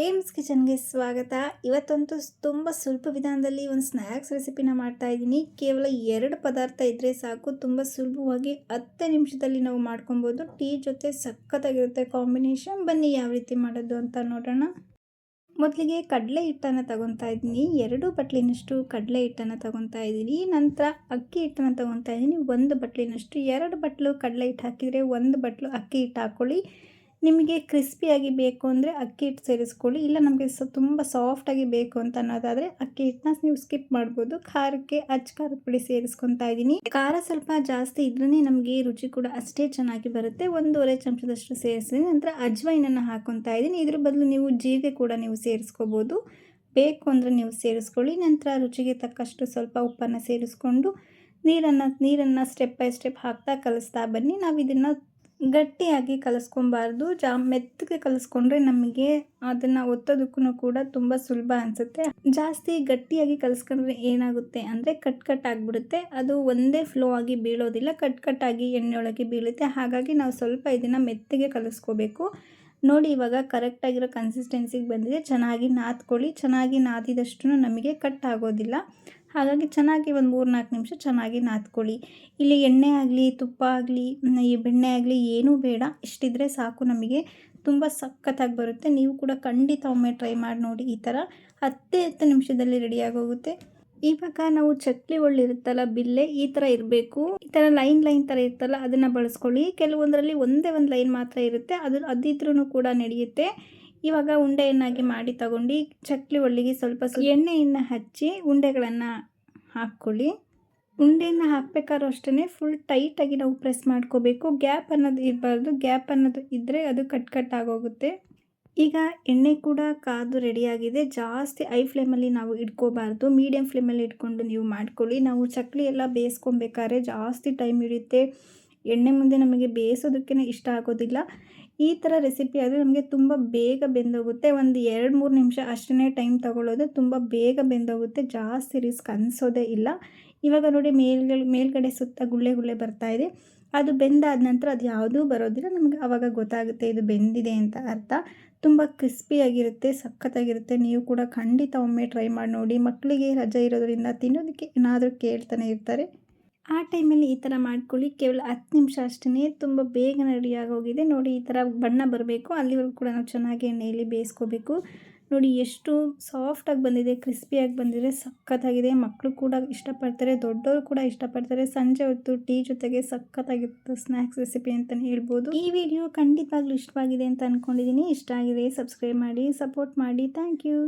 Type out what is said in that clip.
AIIMS ಕಿಚನ್ಗೆ ಸ್ವಾಗತ. ಇವತ್ತಂತೂ ತುಂಬ ಸ್ವಲ್ಪ ವಿಧಾನದಲ್ಲಿ ಒಂದು ಸ್ನ್ಯಾಕ್ಸ್ ರೆಸಿಪಿನ ಮಾಡ್ತಾ ಇದ್ದೀನಿ. ಕೇವಲ 2 ಪದಾರ್ಥ ಇದ್ದರೆ ಸಾಕು, ತುಂಬ ಸುಲಭವಾಗಿ 10 ನಿಮಿಷದಲ್ಲಿ ನಾವು ಮಾಡ್ಕೊಬೋದು. ಟೀ ಜೊತೆ ಸಖತ್ತಾಗಿರುತ್ತೆ ಕಾಂಬಿನೇಷನ್. ಬನ್ನಿ ಯಾವ ರೀತಿ ಮಾಡೋದು ಅಂತ ನೋಡೋಣ. ಮೊದಲಿಗೆ ಕಡಲೆ ಹಿಟ್ಟನ್ನು ತಗೊತಾ ಇದ್ದೀನಿ. 2 ಬಟ್ಲಿನಷ್ಟು ಕಡಲೆ ಹಿಟ್ಟನ್ನು ತಗೊತಾ ಇದ್ದೀನಿ. ನಂತರ ಅಕ್ಕಿ ಹಿಟ್ಟನ್ನು ತಗೊತಾ ಇದ್ದೀನಿ 1 ಬಟ್ಲಿನಷ್ಟು. 2 ಬಟ್ಲು ಕಡಲೆ ಹಿಟ್ಟು ಹಾಕಿದರೆ 1 ಬಟ್ಲು ಅಕ್ಕಿ ಹಿಟ್ಟು ಹಾಕ್ಕೊಳ್ಳಿ. ನಿಮಗೆ ಕ್ರಿಸ್ಪಿಯಾಗಿ ಬೇಕು ಅಂದರೆ ಅಕ್ಕಿ ಹಿಟ್ಟು ಸೇರಿಸ್ಕೊಳ್ಳಿ. ಇಲ್ಲ ನಮಗೆ ತುಂಬ ಸಾಫ್ಟಾಗಿ ಬೇಕು ಅಂತ ಅನ್ನೋದಾದರೆ ಅಕ್ಕಿ ಹಿಟ್ಟನ್ನ ನೀವು ಸ್ಕಿಪ್ ಮಾಡ್ಬೋದು. ಖಾರಕ್ಕೆ ಖಾರದ ಪುಡಿ ಸೇರಿಸ್ಕೊತಾ ಇದ್ದೀನಿ. ಖಾರ ಸ್ವಲ್ಪ ಜಾಸ್ತಿ ಇದ್ರೇ ನಮಗೆ ರುಚಿ ಕೂಡ ಅಷ್ಟೇ ಚೆನ್ನಾಗಿ ಬರುತ್ತೆ. 1.5 ಚಮಚದಷ್ಟು ಸೇರಿಸಿದ್ದೀನಿ. ನಂತರ ಅಜ್ವೈನನ್ನು ಹಾಕೊತಾ ಇದ್ದೀನಿ. ಇದ್ರ ಬದಲು ನೀವು ಜೀರಿಗೆ ಕೂಡ ನೀವು ಸೇರಿಸ್ಕೋಬೋದು. ಬೇಕು ಅಂದರೆ ನೀವು ಸೇರಿಸ್ಕೊಳ್ಳಿ. ನಂತರ ರುಚಿಗೆ ತಕ್ಕಷ್ಟು ಸ್ವಲ್ಪ ಉಪ್ಪನ್ನು ಸೇರಿಸ್ಕೊಂಡು ನೀರನ್ನು ಸ್ಟೆಪ್ ಬೈ ಸ್ಟೆಪ್ ಹಾಕ್ತಾ ಕಲಿಸ್ತಾ ಬನ್ನಿ. ನಾವು ಇದನ್ನು ಗಟ್ಟಿಯಾಗಿ ಕಲಿಸ್ಕೊಬಾರ್ದು. ಮೆತ್ತಗೆ ಕಲಿಸ್ಕೊಂಡ್ರೆ ನಮಗೆ ಅದನ್ನು ಒತ್ತೋದಕ್ಕೂ ಕೂಡ ತುಂಬ ಸುಲಭ ಅನಿಸುತ್ತೆ. ಜಾಸ್ತಿ ಗಟ್ಟಿಯಾಗಿ ಕಲಿಸ್ಕೊಂಡ್ರೆ ಏನಾಗುತ್ತೆ ಅಂದರೆ ಕಟ್ ಆಗಿಬಿಡುತ್ತೆ. ಅದು ಒಂದೇ ಫ್ಲೋ ಆಗಿ ಬೀಳೋದಿಲ್ಲ, ಕಟ್ಟಾಗಿ ಎಣ್ಣೆಯೊಳಗೆ ಬೀಳುತ್ತೆ. ಹಾಗಾಗಿ ನಾವು ಸ್ವಲ್ಪ ಇದನ್ನು ಮೆತ್ತಗೆ ಕಲಿಸ್ಕೋಬೇಕು. ನೋಡಿ, ಇವಾಗ ಕರೆಕ್ಟಾಗಿರೋ ಕನ್ಸಿಸ್ಟೆನ್ಸಿಗೆ ಬಂದಿದೆ. ಚೆನ್ನಾಗಿ ನಾದ್ಕೊಳ್ಳಿ. ಚೆನ್ನಾಗಿ ನಾದಿದಷ್ಟು ನಮಗೆ ಕಟ್ ಆಗೋದಿಲ್ಲ. ಹಾಗಾಗಿ ಚೆನ್ನಾಗಿ ಒಂದು 3-4 ನಿಮಿಷ ಚೆನ್ನಾಗಿ ನಾದ್ಕೊಳ್ಳಿ. ಇಲ್ಲಿ ಎಣ್ಣೆ ಆಗಲಿ ತುಪ್ಪ ಆಗಲಿ ಈ ಬೆಣ್ಣೆ ಆಗಲಿ ಏನೂ ಬೇಡ, ಇಷ್ಟಿದ್ರೆ ಸಾಕು. ನಮಗೆ ತುಂಬ ಸಖತ್ತಾಗಿ ಬರುತ್ತೆ. ನೀವು ಕೂಡ ಖಂಡಿತ ಒಮ್ಮೆ ಟ್ರೈ ಮಾಡಿ ನೋಡಿ. ಈ ಥರ 10 ನಿಮಿಷದಲ್ಲಿ ರೆಡಿಯಾಗೋಗುತ್ತೆ. ಇವಾಗ ನಾವು ಚಕ್ಲಿ ಒಳ್ಳಿರುತ್ತಲ್ಲ, ಬಿಲ್ಲೆ ಈ ಥರ ಇರಬೇಕು. ಈ ಥರ ಲೈನ್ ಥರ ಇರುತ್ತಲ್ಲ, ಅದನ್ನು ಬಳಸ್ಕೊಳ್ಳಿ. ಕೆಲವೊಂದರಲ್ಲಿ ಒಂದೇ ಒಂದು ಲೈನ್ ಮಾತ್ರ ಇರುತ್ತೆ, ಅದಿದ್ರೂ ಕೂಡ ನಡೆಯುತ್ತೆ. ಇವಾಗ ಉಂಡೆಯನ್ನಾಗಿ ಮಾಡಿ ತಗೊಂಡು ಚಕ್ಲಿ ಒಳ್ಳಿಗೆ ಸ್ವಲ್ಪ ಎಣ್ಣೆಯನ್ನು ಹಚ್ಚಿ ಉಂಡೆಗಳನ್ನು ಹಾಕ್ಕೊಳ್ಳಿ. ಉಂಡೆಯನ್ನು ಹಾಕಬೇಕಾದ್ರೂ ಅಷ್ಟೇ ಫುಲ್ ಟೈಟಾಗಿ ನಾವು ಪ್ರೆಸ್ ಮಾಡ್ಕೋಬೇಕು. ಗ್ಯಾಪ್ ಅನ್ನೋದು ಇರಬಾರ್ದು. ಗ್ಯಾಪ್ ಅನ್ನೋದು ಇದ್ದರೆ ಅದು ಕಟ್ ಆಗೋಗುತ್ತೆ. ಈಗ ಎಣ್ಣೆ ಕೂಡ ಕಾದು ರೆಡಿಯಾಗಿದೆ. ಜಾಸ್ತಿ ಐ ಫ್ಲೇಮಲ್ಲಿ ನಾವು ಇಟ್ಕೋಬಾರ್ದು, ಮೀಡಿಯಮ್ ಫ್ಲೇಮಲ್ಲಿ ಇಟ್ಕೊಂಡು ನೀವು ಮಾಡ್ಕೊಳ್ಳಿ. ನಾವು ಚಕ್ಲಿ ಎಲ್ಲ ಬೇಯಿಸ್ಕೊಬೇಕಾದ್ರೆ ಜಾಸ್ತಿ ಟೈಮ್ ಹಿಡಿಯುತ್ತೆ. ಎಣ್ಣೆ ಮುಂದೆ ನಮಗೆ ಬೇಯಿಸೋದಕ್ಕೇ ಇಷ್ಟ ಆಗೋದಿಲ್ಲ. ಈ ಥರ ರೆಸಿಪಿ ಆದರೆ ನಮಗೆ ತುಂಬ ಬೇಗ ಬೆಂದೋಗುತ್ತೆ. ಒಂದು 2-3 ನಿಮಿಷ ಅಷ್ಟೇ ಟೈಮ್ ತಗೊಳ್ಳೋದು. ತುಂಬ ಬೇಗ ಬೆಂದೋಗುತ್ತೆ. ಜಾಸ್ತಿ ರಿಸ್ಕ್ ಅನಿಸೋದೇ ಇಲ್ಲ. ಇವಾಗ ನೋಡಿ, ಮೇಲ್ಗಡೆ ಸುತ್ತ ಗುಳ್ಳೆ ಬರ್ತಾ ಇದೆ. ಅದು ಬೆಂದಾದ ನಂತರ ಅದು ಯಾವುದೂ ಬರೋದಿಲ್ಲ. ನಮಗೆ ಆವಾಗ ಗೊತ್ತಾಗುತ್ತೆ ಇದು ಬೆಂದಿದೆ ಅಂತ ಅರ್ಥ. ತುಂಬ ಕ್ರಿಸ್ಪಿಯಾಗಿರುತ್ತೆ, ಸಖತ್ತಾಗಿರುತ್ತೆ. ನೀವು ಕೂಡ ಖಂಡಿತ ಒಮ್ಮೆ ಟ್ರೈ ಮಾಡಿ ನೋಡಿ. ಮಕ್ಕಳಿಗೆ ರಜೆ ಇರೋದರಿಂದ ತಿನ್ನೋದಕ್ಕೆ ಏನಾದರೂ ಕೇಳ್ತಾನೆ ಇರ್ತಾರೆ. ಆ ಟೈಮಲ್ಲಿ ಈ ಥರ ಮಾಡ್ಕೊಳ್ಳಿ. ಕೇವಲ 10 ನಿಮಿಷ ಅಷ್ಟೇ, ತುಂಬ ಬೇಗ ರೆಡಿಯಾಗೋಗಿದೆ. ನೋಡಿ, ಈ ಥರ ಬಣ್ಣ ಬರಬೇಕು. ಅಲ್ಲಿವರೆಗೂ ಕೂಡ ನಾವು ಚೆನ್ನಾಗಿ ಎಣ್ಣೆಯಲ್ಲಿ ಬೇಯಿಸ್ಕೋಬೇಕು. ನೋಡಿ ಎಷ್ಟು ಸಾಫ್ಟಾಗಿ ಬಂದಿದೆ, ಕ್ರಿಸ್ಪಿಯಾಗಿ ಬಂದಿದೆ, ಸಖತ್ತಾಗಿದೆ. ಮಕ್ಕಳು ಕೂಡ ಇಷ್ಟಪಡ್ತಾರೆ, ದೊಡ್ಡವರು ಕೂಡ ಇಷ್ಟಪಡ್ತಾರೆ. ಸಂಜೆ ಹೊತ್ತು ಟೀ ಜೊತೆಗೆ ಸಖತ್ತಾಗಿರುತ್ತೆ ಸ್ನ್ಯಾಕ್ಸ್ ರೆಸಿಪಿ ಅಂತಲೇ ಹೇಳ್ಬೋದು. ಈ ವಿಡಿಯೋ ಖಂಡಿತವಾಗ್ಲೂ ಇಷ್ಟವಾಗಿದೆ ಅಂತ ಅಂದ್ಕೊಂಡಿದ್ದೀನಿ. ಇಷ್ಟ ಆಗಿದೆ ಸಬ್ಸ್ಕ್ರೈಬ್ ಮಾಡಿ, ಸಪೋರ್ಟ್ ಮಾಡಿ. Thank you.